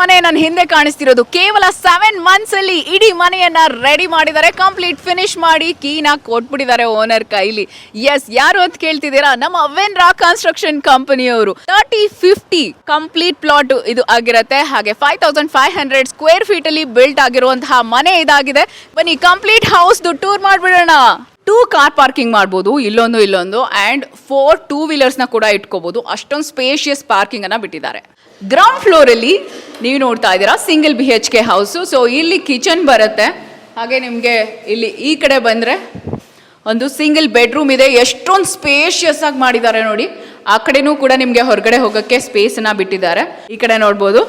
ಮನೆ ನನ್ನ ಹಿಂದೆ ಕಾಣಿಸ್ತಿರೋದು ಕೇವಲ 7 months ಅಲ್ಲಿ ಇಡೀ ಮನೆಯನ್ನ ರೆಡಿ ಮಾಡಿದ್ದಾರೆ. ಕಂಪ್ಲೀಟ್ ಫಿನಿಶ್ ಮಾಡಿ ಕೀನ ಕೊಟ್ಬಿಟ್ಟಿದ್ದಾರೆ ಓನರ್ ಕೈಲಿ. ಎಸ್, ಯಾರು ಅಂತ ಕೇಳ್ತಿದ್ದೀರಾ? ನಮ್ಮ ಅವೆನ್ರಾ ಕನ್ಸ್ಟ್ರಕ್ಷನ್ ಕಂಪನಿಯವರು. 30-50 ಕಂಪ್ಲೀಟ್ ಪ್ಲಾಟ್ ಇದು ಆಗಿರುತ್ತೆ. ಹಾಗೆ 5500 ಸ್ಕ್ವೇರ್ ಫೀಟ್ ಅಲ್ಲಿ ಬಿಲ್ಟ್ ಆಗಿರುವಂತಹ ಮನೆ ಇದಾಗಿದೆ. ಬನ್ನಿ ಕಂಪ್ಲೀಟ್ ಹೌಸ್ ಟೂರ್ ಮಾಡ್ಬಿಡೋಣ. 2 ಕಾರ್ ಪಾರ್ಕಿಂಗ್ ಮಾಡ್ಬೋದು, ಇಲ್ಲೊಂದು ಆ್ಯಂಡ್ 4 ಟೂ ವೀಲರ್ಸ್ನ ಕೂಡ ಇಟ್ಕೋಬೋದು. ಅಷ್ಟೊಂದು ಸ್ಪೇಷಿಯಸ್ ಪಾರ್ಕಿಂಗ್ ಅನ್ನ ಬಿಟ್ಟಿದ್ದಾರೆ. ಗ್ರೌಂಡ್ ಫ್ಲೋರ್ ಅಲ್ಲಿ ನೀವು ನೋಡ್ತಾ ಇದ್ದೀರಾ ಸಿಂಗಲ್ BHK ಹೌಸು. ಸೊ ಇಲ್ಲಿ ಕಿಚನ್ ಬರುತ್ತೆ. ಹಾಗೆ ನಿಮಗೆ ಇಲ್ಲಿ ಈ ಕಡೆ ಬಂದರೆ ಒಂದು ಸಿಂಗಲ್ ಬೆಡ್ರೂಮ್ ಇದೆ. ಎಷ್ಟೊಂದು ಸ್ಪೇಷಿಯಸ್ ಆಗಿ ಮಾಡಿದ್ದಾರೆ ನೋಡಿ. ಆ ಕಡೆನೂ ಕೂಡ ನಿಮಗೆ ಹೊರಗಡೆ ಹೋಗೋಕ್ಕೆ ಸ್ಪೇಸನ್ನು ಬಿಟ್ಟಿದ್ದಾರೆ. ಈ ಕಡೆ ನೋಡ್ಬೋದು,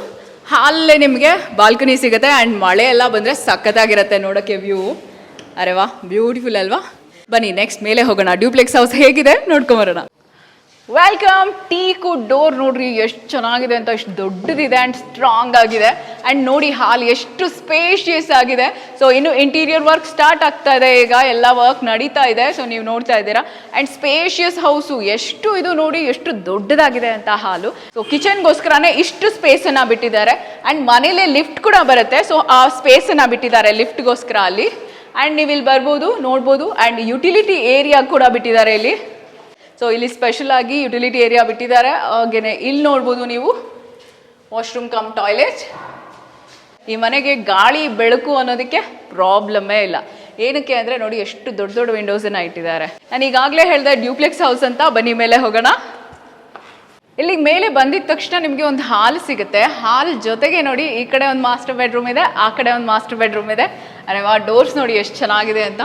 ಹಾಲೇ ನಿಮಗೆ ಬಾಲ್ಕನಿ ಸಿಗುತ್ತೆ ಆ್ಯಂಡ್ ಮಳೆ ಎಲ್ಲ ಬಂದರೆ ಸಖತ್ತಾಗಿರುತ್ತೆ ನೋಡೋಕ್ಕೆ ವ್ಯೂ. ಅರೆ ವಾ, ಬ್ಯೂಟಿಫುಲ್ ಅಲ್ವಾ? ಬನ್ನಿ ನೆಕ್ಸ್ಟ್ ಮೇಲೆ ಹೋಗೋಣ. ಡ್ಯೂಪ್ಲೆಕ್ಸ್ ಹೌಸ್ ಹೇಗಿದೆ ನೋಡ್ಕೊಂಬರೋಣ. ವೆಲ್ಕಮ್. ಟೀಕು ಡೋರ್ ನೋಡ್ರಿ ಎಷ್ಟು ಚೆನ್ನಾಗಿದೆ ಅಂತ, ಎಷ್ಟು ದೊಡ್ಡದಿದೆ ಆ್ಯಂಡ್ ಸ್ಟ್ರಾಂಗ್ ಆಗಿದೆ. ಆ್ಯಂಡ್ ನೋಡಿ ಹಾಲ್ ಎಷ್ಟು ಸ್ಪೇಷಿಯಸ್ ಆಗಿದೆ. ಸೊ ಇನ್ನು ಇಂಟೀರಿಯರ್ ವರ್ಕ್ ಸ್ಟಾರ್ಟ್ ಆಗ್ತಾ ಇದೆ, ಈಗ ಎಲ್ಲ ವರ್ಕ್ ನಡೀತಾ ಇದೆ. ಸೊ ನೀವು ನೋಡ್ತಾ ಇದ್ದೀರಾ. ಆ್ಯಂಡ್ ಸ್ಪೇಷಿಯಸ್ ಹೌಸು ಎಷ್ಟು ಇದು ನೋಡಿ ಎಷ್ಟು ದೊಡ್ಡದಾಗಿದೆ ಅಂತ ಹಾಲು. ಸೊ ಕಿಚನ್ಗೋಸ್ಕರನೇ ಇಷ್ಟು ಸ್ಪೇಸನ್ನು ಬಿಟ್ಟಿದ್ದಾರೆ. ಆ್ಯಂಡ್ ಮನೇಲೆ ಲಿಫ್ಟ್ ಕೂಡ ಬರುತ್ತೆ. ಸೊ ಆ ಸ್ಪೇಸನ್ನು ಬಿಟ್ಟಿದ್ದಾರೆ ಲಿಫ್ಟ್ಗೋಸ್ಕರ ಅಲ್ಲಿ. ಆ್ಯಂಡ್ ನೀವು ಇಲ್ಲಿ ಬರ್ಬೋದು, ನೋಡ್ಬೋದು. ಆ್ಯಂಡ್ ಯುಟಿಲಿಟಿ ಏರಿಯಾ ಕೂಡ ಬಿಟ್ಟಿದ್ದಾರೆ ಇಲ್ಲಿ. ಸೊ ಇಲ್ಲಿ ಸ್ಪೆಷಲ್ ಆಗಿ ಯುಟಿಲಿಟಿ ಏರಿಯಾ ಬಿಟ್ಟಿದ್ದಾರೆ. ಹಾಗೆಯೇ ಇಲ್ಲಿ ನೋಡ್ಬೋದು ನೀವು ವಾಶ್ರೂಮ್ ಕಮ್ ಟಾಯ್ಲೆಟ್. ಈ ಮನೆಗೆ ಗಾಳಿ ಬೆಳಕು ಅನ್ನೋದಕ್ಕೆ ಪ್ರಾಬ್ಲಮ್ಮೇ ಇಲ್ಲ. ಏನಕ್ಕೆ ಅಂದರೆ ನೋಡಿ ಎಷ್ಟು ದೊಡ್ಡ ದೊಡ್ಡ ವಿಂಡೋಸನ್ನು ಇಟ್ಟಿದ್ದಾರೆ. ನಾನು ಈಗಾಗಲೇ ಹೇಳಿದೆ ಡ್ಯೂಪ್ಲೆಕ್ಸ್ ಹೌಸ್ ಅಂತ. ಬನ್ನಿ ಮೇಲೆ ಹೋಗೋಣ. ಇಲ್ಲಿಗೆ ಮೇಲೆ ಬಂದಿದ ತಕ್ಷಣ ನಿಮಗೆ ಒಂದು ಹಾಲ್ ಸಿಗುತ್ತೆ. ಹಾಲ್ ಜೊತೆಗೆ ನೋಡಿ ಈ ಕಡೆ ಒಂದು ಮಾಸ್ಟರ್ ಬೆಡ್ರೂಮ್ ಇದೆ, ಆ ಕಡೆ ಒಂದು ಮಾಸ್ಟರ್ ಬೆಡ್ರೂಮ್ ಇದೆ. ಅರೆ ಆ ಡೋರ್ಸ್ ನೋಡಿ ಎಷ್ಟು ಚೆನ್ನಾಗಿದೆ ಅಂತ,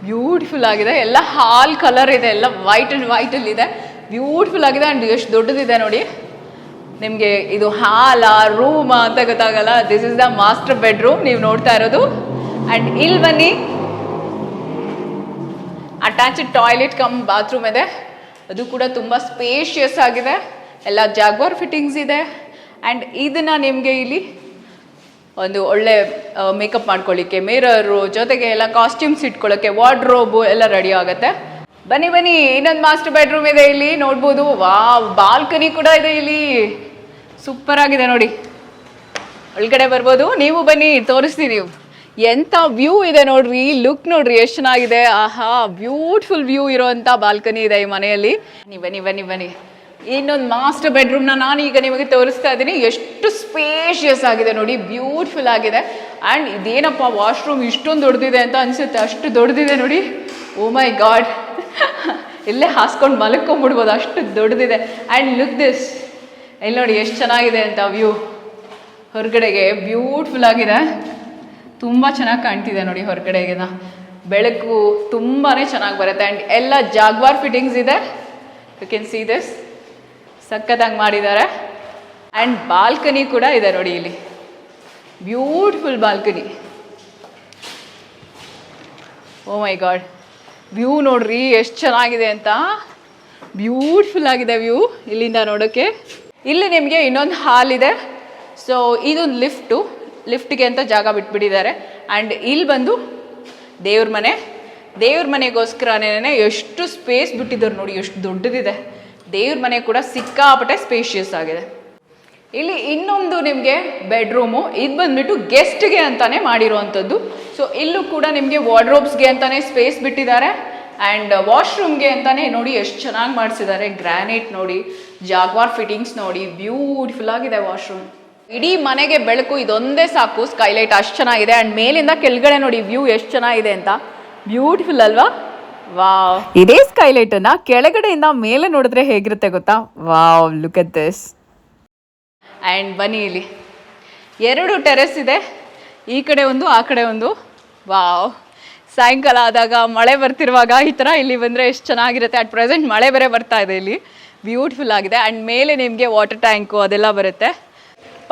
ಬ್ಯೂಟಿಫುಲ್ ಆಗಿದೆ. ಎಲ್ಲ ಹಾಲ್ ಕಲರ್ ಇದೆ, ಎಲ್ಲ ವೈಟ್ ಆ್ಯಂಡ್ ವೈಟಲ್ಲಿ ಇದೆ. ಬ್ಯೂಟಿಫುಲ್ ಆಗಿದೆ ಆ್ಯಂಡ್ ಎಷ್ಟು ದೊಡ್ಡದಿದೆ ನೋಡಿ. ನಿಮಗೆ ಇದು ಹಾಲ ರೂಮಾ ಅಂತ ಗೊತ್ತಾಗಲ್ಲ. This is the master bedroom ನೀವು ನೋಡ್ತಾ ಇರೋದು. ಆ್ಯಂಡ್ ಇಲ್ಲಿ ಬನ್ನಿ, ಅಟ್ಯಾಚ್ಡ್ ಟಾಯ್ಲೆಟ್ ಕಮ್ ಬಾತ್ರೂಮ್ ಇದೆ. ಅದು ಕೂಡ ತುಂಬ ಸ್ಪೇಷಿಯಸ್ ಆಗಿದೆ. ಎಲ್ಲ ಜಾಗ್ವಾರ್ ಫಿಟ್ಟಿಂಗ್ಸ್ ಇದೆ. ಆ್ಯಂಡ್ ಇದನ್ನು ನಿಮಗೆ ಇಲ್ಲಿ ಒಂದು ಒಳ್ಳೆ ಮೇಕಪ್ ಮಾಡ್ಕೊಳ್ಳಿಕ್ಕೆ ಮಿರರು, ಜೊತೆಗೆ ಎಲ್ಲ ಕಾಸ್ಟ್ಯೂಮ್ಸ್ ಇಟ್ಕೊಳ್ಳೋಕ್ಕೆ ವಾರ್ಡ್ರೋಬು ಎಲ್ಲ ರೆಡಿ ಆಗುತ್ತೆ. ಬನ್ನಿ ಬನ್ನಿ, ಇನ್ನೊಂದು ಮಾಸ್ಟರ್ ಬೆಡ್ರೂಮ್ ಇದೆ ಇಲ್ಲಿ ನೋಡ್ಬೋದು. ವಾವ್, ಬಾಲ್ಕನಿ ಕೂಡ ಇದೆ ಇಲ್ಲಿ. ಸೂಪರ್ ಆಗಿದೆ ನೋಡಿ. ಒಳಗಡೆ ಬರ್ಬೋದು, ನೀವು ಬನ್ನಿ ತೋರಿಸ್ತೀನಿ. ಎಂಥ ವ್ಯೂ ಇದೆ ನೋಡ್ರಿ, ಲುಕ್ ನೋಡ್ರಿ ಎಷ್ಟು ಚೆನ್ನಾಗಿದೆ. ಆಹಾ, ಬ್ಯೂಟಿಫುಲ್ ವ್ಯೂ ಇರೋವಂಥ ಬಾಲ್ಕನಿ ಇದೆ ಈ ಮನೆಯಲ್ಲಿ. ಬನ್ನಿ ಬನ್ನಿ ಬನ್ನಿ. ಇನ್ನೊಂದು ಮಾಸ್ಟರ್ ಬೆಡ್ರೂಮ್ನ ನಾನು ಈಗ ನಿಮಗೆ ತೋರಿಸ್ತಾ ಇದ್ದೀನಿ. ಎಷ್ಟು ಸ್ಪೇಷಿಯಸ್ ಆಗಿದೆ ನೋಡಿ, ಬ್ಯೂಟಿಫುಲ್ ಆಗಿದೆ. ಆ್ಯಂಡ್ ಇದೇನಪ್ಪ ವಾಶ್ರೂಮ್ ಇಷ್ಟೊಂದು ದೊಡ್ಡದಿದೆ ಅಂತ ಅನಿಸುತ್ತೆ, ಅಷ್ಟು ದೊಡ್ಡದಿದೆ ನೋಡಿ. ಓ ಮೈ ಗಾಡ್, ಇಲ್ಲೇ ಹಾಸ್ಕೊಂಡು ಮಲ್ಕೊಂಡ್ಬಿಡ್ಬೋದು, ಅಷ್ಟು ದೊಡ್ಡದಿದೆ. ಆ್ಯಂಡ್ ಲುಕ್ ದಿಸ್, ಇಲ್ಲಿ ನೋಡಿ ಎಷ್ಟು ಚೆನ್ನಾಗಿದೆ ಅಂತ ವ್ಯೂ. ಹೊರಗಡೆಗೆ ಬ್ಯೂಟಿಫುಲ್ ಆಗಿದೆ, ತುಂಬ ಚೆನ್ನಾಗಿ ಕಾಣ್ತಿದೆ ನೋಡಿ. ಹೊರಗಡೆಗಿನ ಬೆಳಕು ತುಂಬಾ ಚೆನ್ನಾಗಿ ಬರುತ್ತೆ. ಆ್ಯಂಡ್ ಎಲ್ಲ ಜಾಗ್ವಾರ್ ಫಿಟ್ಟಿಂಗ್ಸ್ ಇದೆ. ಯು ಕ್ಯಾನ್ ಸಿ ದಿಸ್, ಸಖತ್ತಾಗಿ ಮಾಡಿದ್ದಾರೆ. ಆ್ಯಂಡ್ ಬಾಲ್ಕನಿ ಕೂಡ ಇದೆ ನೋಡಿ ಇಲ್ಲಿ, ಬ್ಯೂಟಿಫುಲ್ ಬಾಲ್ಕನಿ. ಓ ಮೈ ಗಾಡ್, ವ್ಯೂ ನೋಡ್ರಿ ಎಷ್ಟು ಚೆನ್ನಾಗಿದೆ ಅಂತ, ಬ್ಯೂಟಿಫುಲ್ ಆಗಿದೆ ವ್ಯೂ ಇಲ್ಲಿಂದ ನೋಡೋಕ್ಕೆ. ಇಲ್ಲಿ ನಿಮಗೆ ಇನ್ನೊಂದು ಹಾಲ್ ಇದೆ. ಸೊ ಇದೊಂದು ಲಿಫ್ಟ್ಗೆ ಅಂತ ಜಾಗ ಬಿಟ್ಬಿಟ್ಟಿದ್ದಾರೆ. ಆ್ಯಂಡ್ ಇಲ್ಲಿ ಬಂದು ದೇವ್ರ ಮನೆಗೋಸ್ಕರನೇ ಎಷ್ಟು ಸ್ಪೇಸ್ ಬಿಟ್ಟಿದ್ದಾರೆ ನೋಡಿ, ಎಷ್ಟು ದೊಡ್ಡದಿದೆ. ದೇವ್ರ ಮನೆ ಕೂಡ ಸಿಕ್ಕಾಪಟ್ಟೆ ಸ್ಪೇಷಿಯಸ್ ಆಗಿದೆ. ಇಲ್ಲಿ ಇನ್ನೊಂದು ನಿಮಗೆ ಬೆಡ್ರೂಮು, ಇದು ಬಂದ್ಬಿಟ್ಟು ಗೆಸ್ಟ್ಗೆ ಅಂತಾನೆ ಮಾಡಿರುವಂಥದ್ದು. ಸೊ ಇಲ್ಲೂ ಕೂಡ ನಿಮಗೆ ವಾರ್ಡ್ರೋಬ್ಸ್ಗೆ ಅಂತಾನೆ ಸ್ಪೇಸ್ ಬಿಟ್ಟಿದ್ದಾರೆ. ಆ್ಯಂಡ್ ವಾಶ್ರೂಮ್ಗೆ ಅಂತಾನೆ ನೋಡಿ ಎಷ್ಟು ಚೆನ್ನಾಗಿ ಮಾಡಿಸಿದ್ದಾರೆ. ಗ್ರಾನೈಟ್ ನೋಡಿ, ಜಾಗ್ವಾರ್ ಫಿಟ್ಟಿಂಗ್ಸ್ ನೋಡಿ, ಬ್ಯೂಟಿಫುಲ್ ಆಗಿದೆ ವಾಶ್ರೂಮ್. ಇಡೀ ಮನೆಗೆ ಬೆಳಕು ಇದೊಂದೇ ಸಾಕು, ಸ್ಕೈಲೈಟ್ ಅಷ್ಟು ಚೆನ್ನಾಗಿದೆ. ಆ್ಯಂಡ್ ಮೇಲಿಂದ ಕೆಳಗಡೆ ನೋಡಿ ವ್ಯೂ ಎಷ್ಟು ಚೆನ್ನಾಗಿದೆ ಅಂತ, ಬ್ಯೂಟಿಫುಲ್ ಅಲ್ವಾ? ವಾವ್, ಇದೇ ಸ್ಕೈಲೈಟ್ ಅನ್ನ ಕೆಳಗಡೆಯಿಂದ ಮೇಲೆ ನೋಡಿದ್ರೆ ಹೇಗಿರುತ್ತೆ ಗೊತ್ತಾ? Wow, look at this. And ಬನ್ನಿ, ಇಲ್ಲಿ 2 ಟೆರೆಸ್ ಇದೆ, ಈ ಕಡೆ ಒಂದು ಆ ಕಡೆ ಒಂದು. ವಾವ್, ಸಾಯಂಕಾಲ ಆದಾಗ ಮಳೆ ಬರ್ತಿರುವಾಗ ಈ ಥರ ಇಲ್ಲಿ ಬಂದರೆ ಎಷ್ಟು ಚೆನ್ನಾಗಿರುತ್ತೆ. ಅಟ್ ಪ್ರೆಸೆಂಟ್ ಮಳೆ ಬೇರೆ ಬರ್ತಾ ಇದೆ ಇಲ್ಲಿ, ಬ್ಯೂಟಿಫುಲ್ ಆಗಿದೆ. ಆ್ಯಂಡ್ ಮೇಲೆ ನಿಮಗೆ ವಾಟರ್ ಟ್ಯಾಂಕು ಅದೆಲ್ಲ ಬರುತ್ತೆ.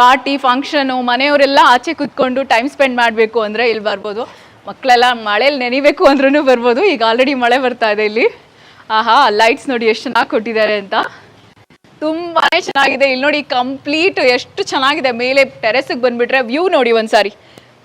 ಪಾರ್ಟಿ ಫಂಕ್ಷನು ಮನೆಯವರೆಲ್ಲ ಆಚೆ ಕೂತ್ಕೊಂಡು ಟೈಮ್ ಸ್ಪೆಂಡ್ ಮಾಡಬೇಕು ಅಂದರೆ ಇಲ್ಲಿ ಬರ್ಬೋದು. ಮಕ್ಕಳೆಲ್ಲ ಮಳೇಲಿ ನೆನಿಬೇಕು ಅಂದ್ರೂ ಬರ್ಬೋದು. ಈಗ ಆಲ್ರೆಡಿ ಮಳೆ ಬರ್ತಾ ಇದೆ ಇಲ್ಲಿ. ಆಹಾ, ಲೈಟ್ಸ್ ನೋಡಿ ಎಷ್ಟು ಚೆನ್ನಾಗಿ ಕೊಟ್ಟಿದ್ದಾರೆ ಅಂತ, ತುಂಬಾ ಚೆನ್ನಾಗಿದೆ. ಇಲ್ಲಿ ನೋಡಿ ಕಂಪ್ಲೀಟ್ ಎಷ್ಟು ಚೆನ್ನಾಗಿದೆ. ಮೇಲೆ ಟೆರೆಸ್ಗೆ ಬಂದುಬಿಟ್ರೆ ವ್ಯೂ ನೋಡಿ ಒಂದ್ಸಾರಿ,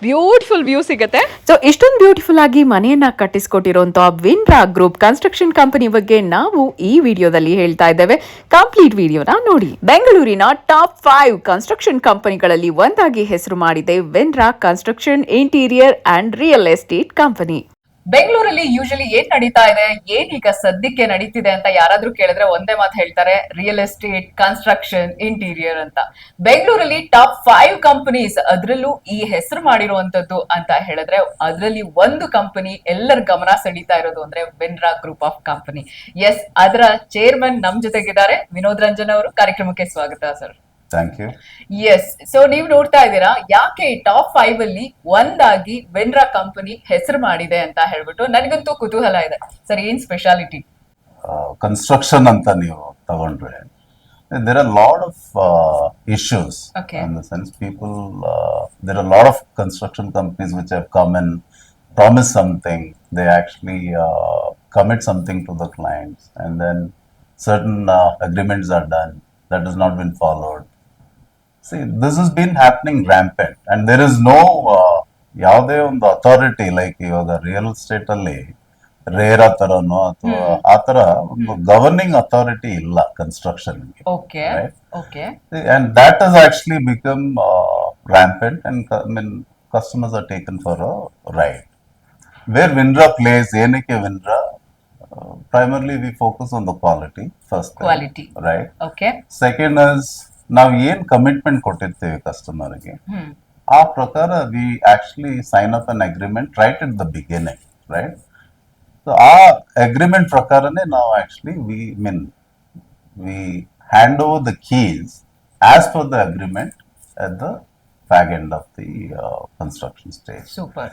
ಬ್ಯೂಟಿಫುಲ್ ವ್ಯೂ ಸಿಗುತ್ತೆ. ಸೊ ಇಷ್ಟೊಂದು ಬ್ಯೂಟಿಫುಲ್ ಆಗಿ ಮನೆಯನ್ನ ಕಟ್ಟಿಸ್ಕೊಟ್ಟಿರುವಂತ ವಿನ್ರಾ ಗ್ರೂಪ್ ಕನ್ಸ್ಟ್ರಕ್ಷನ್ ಕಂಪನಿ ಬಗ್ಗೆ ನಾವು ಈ ವಿಡಿಯೋದಲ್ಲಿ ಹೇಳ್ತಾ ಇದ್ದೇವೆ. ಕಂಪ್ಲೀಟ್ ವಿಡಿಯೋನ ನೋಡಿ. ಬೆಂಗಳೂರಿನ ಟಾಪ್ 5 ಕನ್ಸ್ಟ್ರಕ್ಷನ್ ಕಂಪನಿಗಳಲ್ಲಿ ಒಂದಾಗಿ ಹೆಸರು ಮಾಡಿದೆ Vinra construction interior and real estate company. ಬೆಂಗಳೂರಲ್ಲಿ ಯೂಶಲಿ ಏನ್ ನಡೀತಾ ಇದೆ, ಏನ್ ಈಗ ಸದ್ಯಕ್ಕೆ ನಡೀತಿದೆ ಅಂತ ಯಾರಾದ್ರೂ ಕೇಳಿದ್ರೆ ಒಂದೇ ಮಾತು ಹೇಳ್ತಾರೆ, ರಿಯಲ್ ಎಸ್ಟೇಟ್, ಕನ್ಸ್ಟ್ರಕ್ಷನ್, ಇಂಟೀರಿಯರ್ ಅಂತ. ಬೆಂಗಳೂರಲ್ಲಿ ಟಾಪ್ 5 ಕಂಪನೀಸ್, ಅದ್ರಲ್ಲೂ ಈ ಹೆಸರು ಮಾಡಿರುವಂತದ್ದು ಅಂತ ಹೇಳಿದ್ರೆ ಅದ್ರಲ್ಲಿ ಒಂದು ಕಂಪನಿ ಎಲ್ಲರ ಗಮನ ಸೆಳೀತಾ ಇರೋದು ಅಂದ್ರೆ Vinra group of company. Yes, ಅದರ ಚೇರ್ಮನ್ ನಮ್ ಜೊತೆಗಿದ್ದಾರೆ. ವಿನೋದ್ ರಂಜನ್ ಅವರು, ಕಾರ್ಯಕ್ರಮಕ್ಕೆ ಸ್ವಾಗತ sir. Thank you. Yes, so ನೀವು ನೋಡ್ತಾ ಇದ್ದೀರಾ ಯಾಕೆ ಟಾಪ್ 5 ಅಲ್ಲಿ ಒಂದಾಗಿ ವಿನ್ರಾ ಕಂಪನಿ ಹೆಸರು ಮಾಡಿದೆ ಅಂತ ಹೇಳ್ಬಿಟ್ಟು ನನಗಂತೂ ಕುತೂಹಲ ಇದೆ ಸರ್. ಏನ್ ಸ್ಪೆಷಾಲಿಟಿ? ಕನ್ಸ್ಟ್ರಕ್ಷನ್ ಅಂತ ನೀವು ತಗೊಂಡ್ರೆ there are a lot of issues. Okay. In the sense people there are a lot of construction companies which have come and promised something, they actually commit something to the clients, and then certain agreements are done that has not been followed. See, this has been happening rampant, and there is no ಯಾವುದೇ ಒಂದು authority like ಇವಾಗ real estate ಅಲ್ಲಿ RERA ತರನೋ ಅಥವಾ ಆ ತರ ಒಂದು governing authority ಇಲ್ಲ construction. Okay, okay. And that has actually become rampant, and I mean customers are taken for a ride. Where Vinra plays, ಏನಕ್ಕೆ Vinra? Primarily we focus on the quality first thing, Quality. right? Okay. Second is ನಾವು ಏನ್ commitment ಕೊಟ್ಟಿರ್ತೀವಿ ಕಸ್ಟಮರ್ಗೆ ಆ ಪ್ರಕಾರ we actually sign up an agreement right at the beginning, right? So ಆ agreement ಪ್ರಕಾರನೇ ನಾವು actually we hand over the keys as per the agreement at the back end of the construction stage. Super.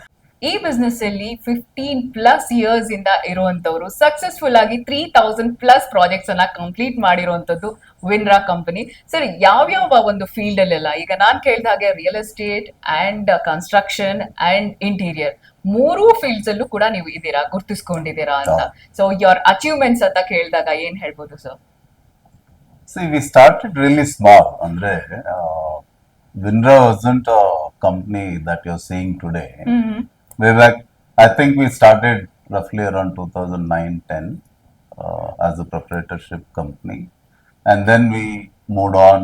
ಈ business ಅಲ್ಲಿ 15+ years ಇಂದ ಇರುವಂತವ್ರು successful ಆಗಿ 3000+ projects ಅನ್ನ complete ಮಾಡಿರುವಂತದ್ದು ವಿನ್ರಾ company. Sir, ಯಾವ್ಯಾವ ಒಂದು ಫೀಲ್ಡ್ ಅಲ್ಲೆಲ್ಲ, ಈಗ ನಾನ್ ಕೇಳಿದ ಹಾಗೆ real estate and construction and interior ಮೂರೂ ಫೀಲ್ಡ್ಸ್ ಅಲ್ಲೂ ಕೂಡ ನೀವು ಇದ್ದೀರಾ, ಗುರ್ತಿಸ್ಕೊಂಡಿದ್ದೀರಾ ಅಂತ. ಸೊ ಯೋರ್ ಅಚೀವ್ಮೆಂಟ್ಸ್ ಅಂತ ಕೇಳಿದಾಗ ಏನ್ ಹೇಳ್ಬೋದು sir? See, we started really small. Andre, Vinra wasn't a company that you're seeing today. Way back, I think we started roughly around 2009-10 as a proprietorship company, and then we moved on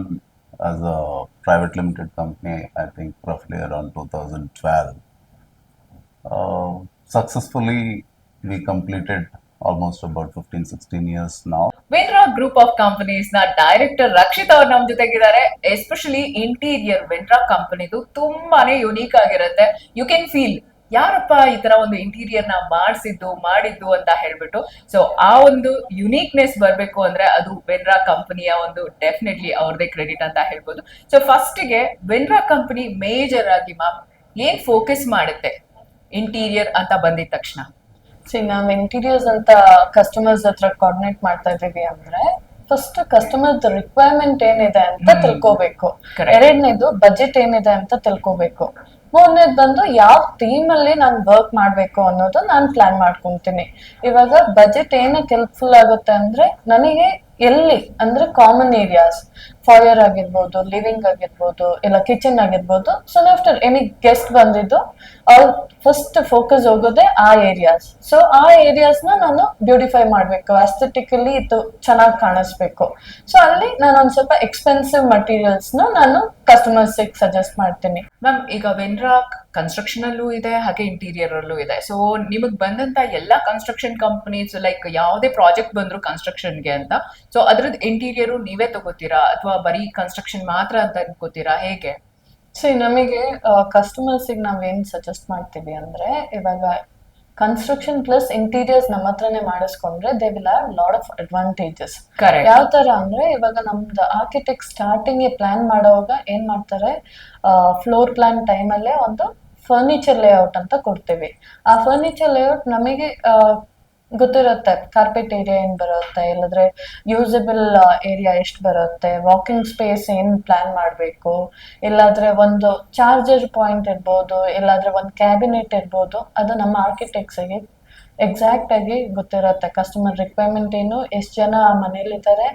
as a private limited company. I think roughly around 2012. Successfully, we completed almost about 15-16 years now. Vinra group of companies ನ director Rakshit ಅವ್ರು ನಮ್ ಜೊತೆಗಿದ್ದಾರೆ. Especially interior ವಿನ್ರಾ ಕಂಪನಿದು ತುಂಬಾನೇ unique ಆಗಿರುತ್ತೆ. You can feel ಯಾರಪ್ಪ ಈ ತರ ಒಂದು ಇಂಟೀರಿಯರ್ ನ ಮಾಡಿದ್ದು ಅಂತ ಹೇಳ್ಬಿಟ್ಟು. ಸೊ ಆ ಒಂದು ಯುನೀಕ್ನೆಸ್ ಬರ್ಬೇಕು ಅಂದ್ರೆ ಅದು ವಿನ್ರಾ ಕಂಪನಿಯ ಒಂದು ಡೆಫಿನೆಟ್ಲಿ ಅವ್ರದೇ ಕ್ರೆಡಿಟ್ ಅಂತ ಹೇಳ್ಬೋದು. ಸೊ ಫಸ್ಟ್ ಗೆ ವಿನ್ರಾ ಕಂಪನಿ ಮೇಜರ್ ಆಗಿ ಮ್ಯಾಮ್ ಏನ್ ಫೋಕಸ್ ಮಾಡುತ್ತೆ ಇಂಟೀರಿಯರ್ ಅಂತ ಬಂದಿದ ತಕ್ಷಣ? ನಾವ್ ಇಂಟೀರಿಯರ್ಸ್ ಅಂತ ಕಸ್ಟಮರ್ಸ್ ಹತ್ರ ಕೋಆರ್ಡಿನೇಟ್ ಮಾಡ್ತಾ ಇದೀವಿ ಅಂದ್ರೆ ಫಸ್ಟ್ ಕಸ್ಟಮರ್ ರಿಕ್ವೈರ್ಮೆಂಟ್ ಏನಿದೆ ಅಂತ ತಿಳ್ಕೋಬೇಕು. ಎರಡನೇದು ಬಜೆಟ್ ಏನಿದೆ ಅಂತ ತಿಳ್ಕೋಬೇಕು. ಮೂರನೇದು ಬಂದು ಯಾವ ಥೀಮ್ ಅಲ್ಲಿ ನಾನು ವರ್ಕ್ ಮಾಡ್ಬೇಕು ಅನ್ನೋದು ನಾನು ಪ್ಲಾನ್ ಮಾಡ್ಕೊಂತೀನಿ. ಇವಾಗ ಬಜೆಟ್ ಏನಕ್ಕೆ ಹೆಲ್ಪ್ಫುಲ್ ಆಗುತ್ತೆ ಅಂದ್ರೆ ನನಗೆ ಎಲ್ಲಿ ಅಂದ್ರೆ ಕಾಮನ್ ಏರಿಯಾಸ್, ಫಾಯರ್ ಆಗಿರ್ಬೋದು, ಲಿವಿಂಗ್ ಆಗಿರ್ಬೋದು, ಇಲ್ಲ ಕಿಚನ್ ಆಗಿರ್ಬೋದು. ಸೊ ಆಫ್ಟರ್ ಎನಿ ಗೆಸ್ಟ್ ಬಂದಿದ್ದು ಅವ್ರ ಫಸ್ಟ್ ಫೋಕಸ್ ಹೋಗೋದೇ ಆ ಏರಿಯಾಸ್. ಸೊ ಆ ಏರಿಯಾಸ್ ನಾನು ಬ್ಯೂಟಿಫೈ ಮಾಡ್ಬೇಕು, ಅಸ್ಥೆಟಿಕಲಿ ಇದು ಚೆನ್ನಾಗಿ ಕಾಣಿಸ್ಬೇಕು. ಸೊ ಅಲ್ಲಿ ನಾನು ಒಂದ್ ಸ್ವಲ್ಪ ಎಕ್ಸ್ಪೆನ್ಸಿವ್ ಮಟೀರಿಯಲ್ಸ್ ನಾನು ಕಸ್ಟಮರ್ಸ್ ಸಜೆಸ್ಟ್ ಮಾಡ್ತೀನಿ. ಮ್ಯಾಮ್, ಈಗ ವಿನ್ರಾ ಕನ್ಸ್ಟ್ರಕ್ಷನ್ ಅಲ್ಲೂ ಇದೆ ಹಾಗೆ ಇಂಟೀರಿಯರ್ ಅಲ್ಲೂ ಇದೆ. ಸೊ ನಿಮಗ್ ಬಂದಂತ ಎಲ್ಲಾ ಕನ್ಸ್ಟ್ರಕ್ಷನ್ ಕಂಪನೀಸ್ ಲೈಕ್ ಯಾವುದೇ ಪ್ರಾಜೆಕ್ಟ್ ಬಂದ್ರು ಕನ್ಸ್ಟ್ರಕ್ಷನ್ಗೆ ಅಂತ, ಸೊ ಅದ್ರದ್ದು ಇಂಟೀರಿಯರ್ ನೀವೇ ತಗೋತೀರಾ ಅಥವಾ ಬರೀ ಕನ್ಸ್ಟ್ರಕ್ಷನ್ ಮಾತ್ರ ಅಂತ ಅನ್ಕೋತೀರಾ, ಹೇಗೆ? ನಮಗೆ ಕಸ್ಟಮರ್ಸ್ ನಾವೇನ್ ಸಜೆಸ್ಟ್ ಮಾಡ್ತೀವಿ ಅಂದ್ರೆ ಇವಾಗ ಕನ್ಸ್ಟ್ರಕ್ಷನ್ ಪ್ಲಸ್ ಇಂಟೀರಿಯರ್ಸ್ ನಮ್ಮ ಹತ್ರನೇ ಮಾಡಿಸ್ಕೊಂಡ್ರೆ they will have lot of advantages. ಯಾವ ತರ ಅಂದ್ರೆ ಇವಾಗ ನಮ್ದು ಆರ್ಕಿಟೆಕ್ಟ್ ಸ್ಟಾರ್ಟಿಂಗ್ ಪ್ಲಾನ್ ಮಾಡೋವಾಗ ಏನ್ ಮಾಡ್ತಾರೆ, ಫ್ಲೋರ್ ಪ್ಲಾನ್ ಟೈಮಲ್ಲೇ ಒಂದು ಫರ್ನಿಚರ್ ಲೇಔಟ್ ಅಂತ ಕೊಡ್ತೀವಿ. ಆ ಫರ್ನಿಚರ್ ಲೇಔಟ್ ನಮಗೆ ಗೊತ್ತಿರುತ್ತೆ ಕಾರ್ಪೆಟ್ ಏರಿಯಾ ಏನ್ ಬರುತ್ತೆ, ಇಲ್ಲದ್ರೆ ಯೂಸಬಲ್ ಏರಿಯಾ ಎಷ್ಟು ಬರುತ್ತೆ, ವಾಕಿಂಗ್ ಸ್ಪೇಸ್ ಏನ್ ಪ್ಲಾನ್ ಮಾಡ್ಬೇಕು, ಇಲ್ಲಾದ್ರೆ ಒಂದು ಚಾರ್ಜರ್ ಪಾಯಿಂಟ್ ಇರ್ಬೋದು, ಇಲ್ಲಾದ್ರೆ ಒಂದು ಕ್ಯಾಬಿನೆಟ್ ಇರ್ಬೋದು. ಅದು ನಮ್ಮ ಆರ್ಕಿಟೆಕ್ಟ್ಸ್ಗೆ ಎಕ್ಸಾಕ್ಟ್ ಆಗಿ ಗೊತ್ತಿರುತ್ತೆ ಕಸ್ಟಮರ್ ರಿಕ್ವೈರ್ಮೆಂಟ್ ಏನು, ಎಷ್ಟು ಜನ ಆ ಮನೇಲಿದ್ದಾರೆ,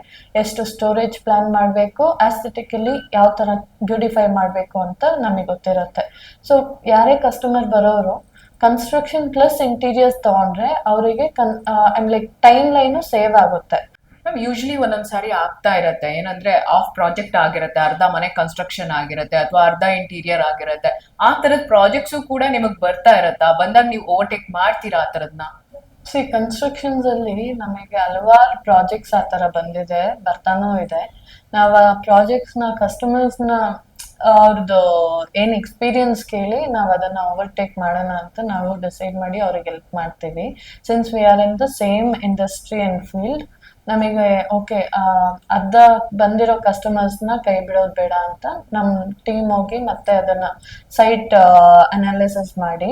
ಎಷ್ಟು ಸ್ಟೋರೇಜ್ ಪ್ಲಾನ್ ಮಾಡಬೇಕು, ಆಸ್ಥೆಟಿಕಲಿ ಯಾವ ಥರ ಬ್ಯೂಟಿಫೈ ಮಾಡಬೇಕು ಅಂತ ನಮಗೆ ಗೊತ್ತಿರುತ್ತೆ. ಸೊ ಯಾರೇ ಕಸ್ಟಮರ್ ಬರೋರು ಕನ್ಸ್ಟ್ರಕ್ಷನ್ ಪ್ಲಸ್ ಇಂಟೀರಿಯರ್ಸ್ ತಗೊಂಡ್ರೆ ಅವರಿಗೆ ಲೈಕ್ ಟೈಮ್ ಲೈನು ಸೇವ್ ಆಗುತ್ತೆ. ಮ್ಯಾಮ್ ಯೂಶಲಿ ಒಂದೊಂದ್ಸಾರಿ ಆಗ್ತಾ ಇರತ್ತೆ, ಏನಂದ್ರೆ ಆಫ್ ಪ್ರಾಜೆಕ್ಟ್ ಆಗಿರುತ್ತೆ, ಅರ್ಧ ಮನೆ ಕನ್ಸ್ಟ್ರಕ್ಷನ್ ಆಗಿರುತ್ತೆ ಅಥವಾ ಅರ್ಧ ಇಂಟೀರಿಯರ್ ಆಗಿರುತ್ತೆ. ಆ ತರದ ಪ್ರಾಜೆಕ್ಟ್ಸು ಕೂಡ ನಿಮಗ್ ಬರ್ತಾ ಇರತ್ತಾ? ಬಂದಾಗ ನೀವು ಓವರ್ಟೇಕ್ ಮಾಡ್ತೀರಾ ಆ ತರದ್ನ? ಕನ್ಸ್ಟ್ರಕ್ಷನ್ಸ್ ಅಲ್ಲಿ ನಮಗೆ ಹಲವಾರು ಪ್ರಾಜೆಕ್ಟ್ಸ್ ಆ ಥರ ಬಂದಿದೆ, ಬರ್ತಾನೂ ಇದೆ. ನಾವು ಆ ಪ್ರಾಜೆಕ್ಟ್ಸ್ನ ಕಸ್ಟಮರ್ಸ್ನ ಅವ್ರದ್ದು ಏನು ಎಕ್ಸ್ಪೀರಿಯನ್ಸ್ ಕೇಳಿ ನಾವು ಅದನ್ನ ಓವರ್ಟೇಕ್ ಮಾಡೋಣ ಅಂತ ನಾವು ಡಿಸೈಡ್ ಮಾಡಿ ಅವ್ರಿಗೆ ಹೆಲ್ಪ್ ಮಾಡ್ತೀವಿ. Since we are in the same industry and field, ನಮಗೆ ಓಕೆ ಅರ್ಧ ಬಂದಿರೋ ಕಸ್ಟಮರ್ಸ್ನ ಕೈ ಬಿಡೋದು ಬೇಡ ಅಂತ ನಮ್ಮ ಟೀಮ್ ಹೋಗಿ ಮತ್ತೆ ಅದನ್ನ ಸೈಟ್ ಅನಾಲಿಸಿಸ್ ಮಾಡಿ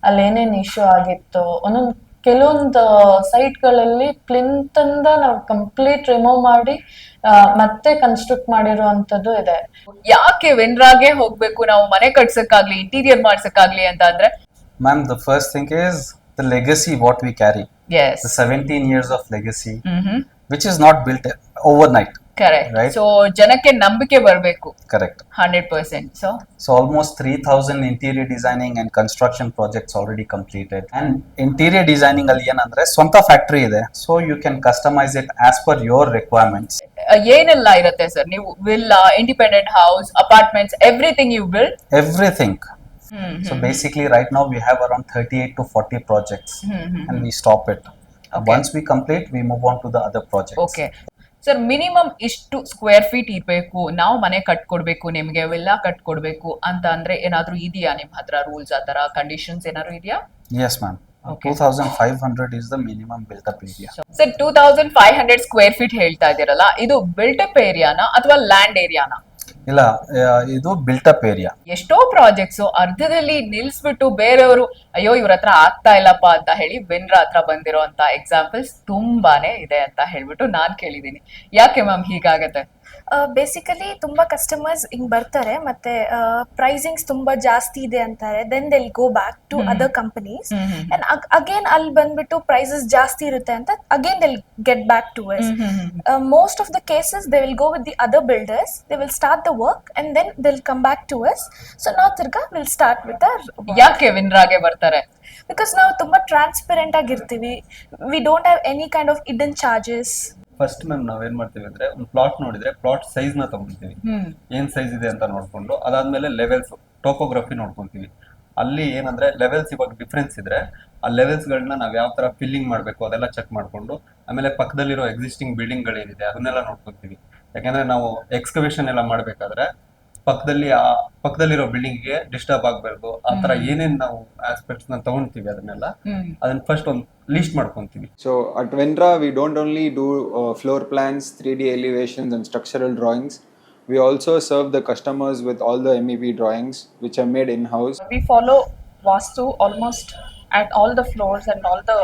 ಅಲ್ಲಿ ಏನೇನು ಇಶ್ಯೂ ಆಗಿತ್ತು, ಕೆಲವೊಂದು ಸೈಟ್ಗಳಲ್ಲಿ ಪ್ಲಿಂತ್ ಇಂದ ನಾವು ಕಂಪ್ಲೀಟ್ ರಿಮೂವ್ ಮಾಡಿ ಮತ್ತೆ ಕನ್ಸ್ಟ್ರಕ್ಟ್ ಮಾಡಿರುವಂತದ್ದು ಇದೆ. ಯಾಕೆ ವೆನ್ರಾಗೆ ಹೋಗ್ಬೇಕು ನಾವು ಮನೆ ಕಟ್ಸಕ್ಕಾಗ್ಲಿ ಇಂಟೀರಿಯರ್ ಮಾಡ್ಸಕ್ಕಾಗ್ಲಿ ಅಂತ ಅಂದ್ರೆ? Ma'am, the first thing is the legacy what we carry. Yes. The 17 years of legacy, which is not built overnight. Correct. Right. So ಜನಕ್ಕೆ ನಂಬಿಕೆ ಬರಬೇಕು. Correct. 100%. So almost 3,000 interior designing and construction projects already completed. And interior designing ಅಲ್ಲಿ ಏನಂದ್ರೆ ಸ್ವಂತ factory ಇದೆ, so you can customize it as per your requirements. ಏನೆಲ್ಲ ಇರುತ್ತೆ ಸರ್? ನೀವು villa, independent house, apartments, everything you build? Everything. So basically right now we have around 38 to 40 projects and we stop it. Once we complete, we move on to the other projects. Okay sir, minimum ಇಷ್ಟು square feet ಇರಬೇಕು, ನಾವು ಮನೆ ಕಟ್ಕೊಡ್ಬೇಕು, ನಿಮ್ಗೆ villa ಕಟ್ಕೊಡ್ಬೇಕು ಅಂತ ಅಂದ್ರೆ ಏನಾದ್ರೂ ಇದೆಯಾ ನಿಮ್ಮ ಹತ್ರ ರೂಲ್ಸ್, ಆ ತರ ಕಂಡೀಷನ್ಸ್ ಏನಾದ್ರು ಇದೆಯಾ? Yes, ma'am. 2,500 is the minimum built-up area. Sir 2,500 square feet ಹೇಳ್ತಾ ಇದೀರಲ್ಲ, ಇದು ಬಿಲ್ಟಪ್ ಏರಿಯಾನ ಅಥವಾ ಲ್ಯಾಂಡ್ ಏರಿಯಾನ? ಇಲ್ಲ, ಇದು ಬಿಲ್ಟಪ್ ಏರಿಯಾ. ಎಷ್ಟೋ ಪ್ರಾಜೆಕ್ಟ್ಸ್ ಅರ್ಧದಲ್ಲಿ ನಿಲ್ಸ್ಬಿಟ್ಟು ಬೇರೆಯವರು ಅಯ್ಯೋ ಇವ್ರ ಹತ್ರ ಆಗ್ತಾ ಇಲ್ಲಪ್ಪ ಅಂತ ಹೇಳಿ ವೆನ್ರಾ ಹತ್ರ ಬಂದಿರೋ ಅಂತ ಎಕ್ಸಾಂಪಲ್ಸ್ ತುಂಬಾನೇ ಇದೆ ಅಂತ ಹೇಳ್ಬಿಟ್ಟು ನಾನ್ ಕೇಳಿದೀನಿ. ಯಾಕೆ ಮ್ಯಾಮ್ ಹೀಗಾಗತ್ತೆ? ಬೇಸಿಕಲಿ ತುಂಬ ಕಸ್ಟಮರ್ಸ್ ಹಿಂಗೆ ಬರ್ತಾರೆ ಮತ್ತೆ ಪ್ರೈಸಿಂಗ್ಸ್ ತುಂಬ ಜಾಸ್ತಿ ಇದೆ ಅಂತಾರೆ, then they'll go back to other companies and again ಅಲ್ಲಿ ಬಂದ್ಬಿಟ್ಟು ಪ್ರೈಸಸ್ ಜಾಸ್ತಿ ಇರುತ್ತೆ ಅಂತ again they'll get back to us. Most of the cases they will go with the other builders, they will start the work and then they'll come back to us. So ನಾವು ತಿರ್ಗಾ will start with ಯಾಕೆ ವಿನ್ರಾಗೆ ಬರ್ತಾರೆ? Because ನಾವು ತುಂಬಾ transparent ಆಗಿರ್ತೀವಿ, we don't have any kind of hidden charges. First ma'am ನಾವೇನ್ ಮಾಡ್ತೀವಿ ಅಂದ್ರೆ ಒಂದು ಪ್ಲಾಟ್ ನೋಡಿದ್ರೆ ಪ್ಲಾಟ್ ಸೈಜ್ ನ ತಗೊಂತೀವಿ, ಏನ್ ಸೈಜ್ ಇದೆ ಅಂತ ನೋಡ್ಕೊಂಡು ಅದಾದ್ಮೇಲೆ ಲೆವೆಲ್ಸ್ ಟೋಪೋಗ್ರಫಿ ನೋಡ್ಕೊಂತೀವಿ. ಅಲ್ಲಿ ಏನಂದ್ರೆ ಲೆವೆಲ್ಸ್ ಇವಾಗ ಡಿಫ್ರೆನ್ಸ್ ಇದ್ರೆ ಆ ಲೆವೆಲ್ಸ್ ಗಳನ್ನ ನಾವ್ ಯಾವ ತರ ಫಿಲ್ಲಿಂಗ್ ಮಾಡ್ಬೇಕು ಅದೆಲ್ಲ ಚೆಕ್ ಮಾಡ್ಕೊಂಡು ಆಮೇಲೆ ಪಕ್ಕದಲ್ಲಿರೋ ಎಕ್ಸಿಸ್ಟಿಂಗ್ ಬಿಲ್ಡಿಂಗ್ ಗಳೇನಿದೆ ಅದನ್ನೆಲ್ಲ ನೋಡ್ಕೊಂತೀವಿ. ಯಾಕಂದ್ರೆ ನಾವು ಎಕ್ಸ್ಕವೇಷನ್ ಎಲ್ಲ ಮಾಡ್ಬೇಕಾದ್ರೆ ಪಕ್ಕದಲ್ಲಿರೋ ಬಿಲ್ಡಿಂಗ್ ಗೆ ಡಿಸ್ಟರ್ಬ್ ಆಗ್ಬಾರ್ದು, ಆ ತರ ಏನೇನ್ ನಾವು ಆಸ್ಪೆಕ್ಟ್ಸ್ ನ ತಗೊಂತೀವಿ ಅದನ್ನ ಫಸ್ಟ್ ಒಂದು ಲೀಸ್ಟ್ ಮಾಡ್ಕೊಂತೀವಿ. So at Ventra, we don't only do floor plans, 3D elevations and structural drawings. We also serve the customers with all the MEP drawings which are made in-house. We follow Vastu almost at all the floors and all the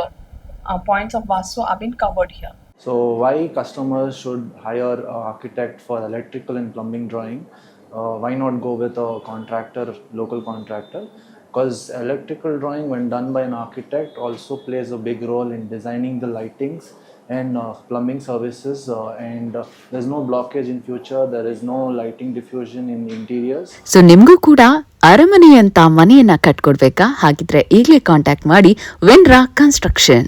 points of Vastu have been covered here. So why customers should hire an architect for electrical and plumbing drawing? Why not go with a contractor, local contractor? Because electrical drawing, when done by an architect, also plays a big role in designing the lightings and plumbing services, and there's no blockage in future, there is no lighting diffusion in interiors. So ನಿಮಗೂ ಕೂಡ ಅರಮನೆ ಅಂತ ಮನೆಯನ್ನ ಕಟ್ಕೊಡ್ಬೇಕಾ? ಹಾಗಿದ್ರೆ ಈಗಲೇ contact ಮಾಡಿ ವೆನ್ರಾ construction.